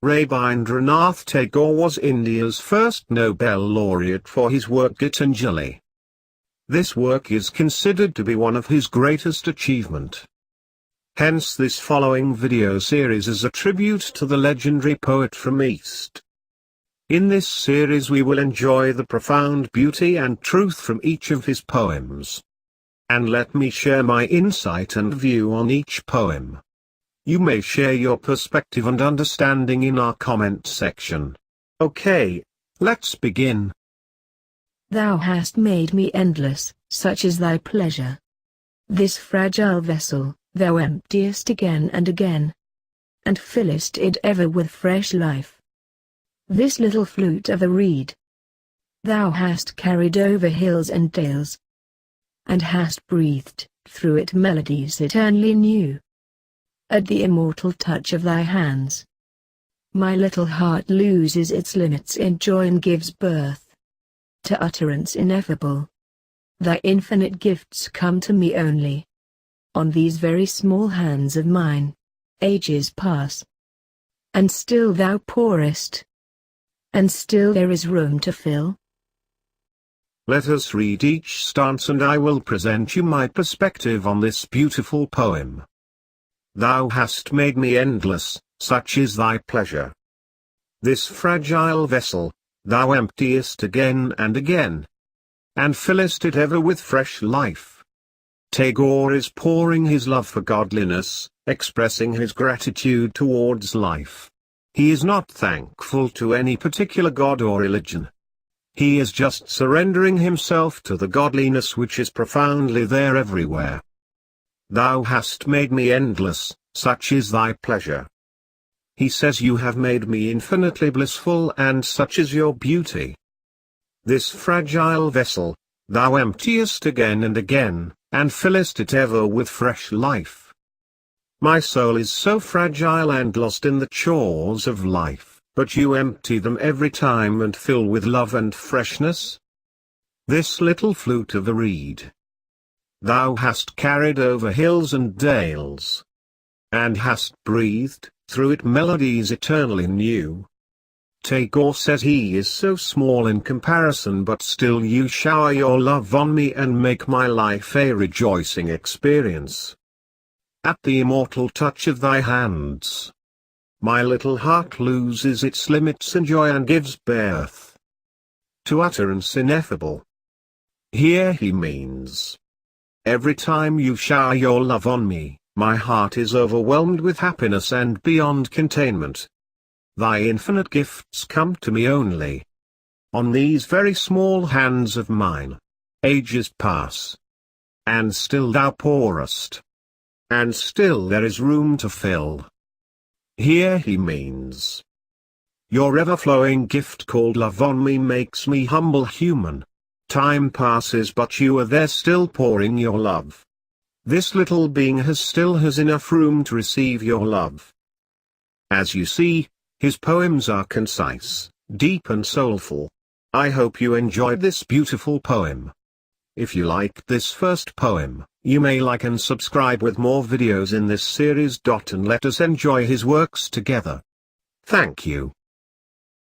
Rabindranath Tagore was India's first Nobel laureate for his work Gitanjali. This work is considered to be one of his greatest achievement. Hence this following video series is a tribute to the legendary poet from East. In this series we will enjoy the profound beauty and truth from each of his poems. And let me share my insight and view on each poem. You may share your perspective and understanding in our comment section. Okay, let's begin. Thou hast made me endless, such is thy pleasure. This fragile vessel, thou emptiest again and again, and fillest it ever with fresh life. This little flute of a reed, thou hast carried over hills and dales, and hast breathed through it melodies eternally new. At the immortal touch of thy hands, my little heart loses its limits in joy and gives birth to utterance ineffable. Thy infinite gifts come to me only on these very small hands of mine. Ages pass, and still thou pourest, and still there is room to fill. Let us read each stanza and I will present you my perspective on this beautiful poem. Thou hast made me endless, such is thy pleasure. This fragile vessel, thou emptiest again and again, and fillest it ever with fresh life. Tagore is pouring his love for godliness, expressing his gratitude towards life. He is not thankful to any particular god or religion. He is just surrendering himself to the godliness which is profoundly there everywhere. Thou hast made me endless, such is thy pleasure. He says you have made me infinitely blissful and such is your beauty. This fragile vessel, thou emptiest again and again, and fillest it ever with fresh life. My soul is so fragile and lost in the chores of life, but you empty them every time and fill with love and freshness. This little flute of a reed, thou hast carried over hills and dales, and hast breathed through it melodies eternally new. Tagore says he is so small in comparison, but still you shower your love on me and make my life a rejoicing experience. At the immortal touch of thy hands, my little heart loses its limits in joy and gives birth to utterance ineffable. Here he means, every time you shower your love on me, my heart is overwhelmed with happiness and beyond containment. Thy infinite gifts come to me only on these very small hands of mine. Ages pass, and still thou pourest, and still there is room to fill. Here he means, your ever-flowing gift called love on me makes me humble human. Time passes but you are there still pouring your love. This little being still has enough room to receive your love. As you see, his poems are concise, deep and soulful. I hope you enjoyed this beautiful poem. If you liked this first poem, you may like and subscribe with more videos in this series. And let us enjoy his works together. Thank you.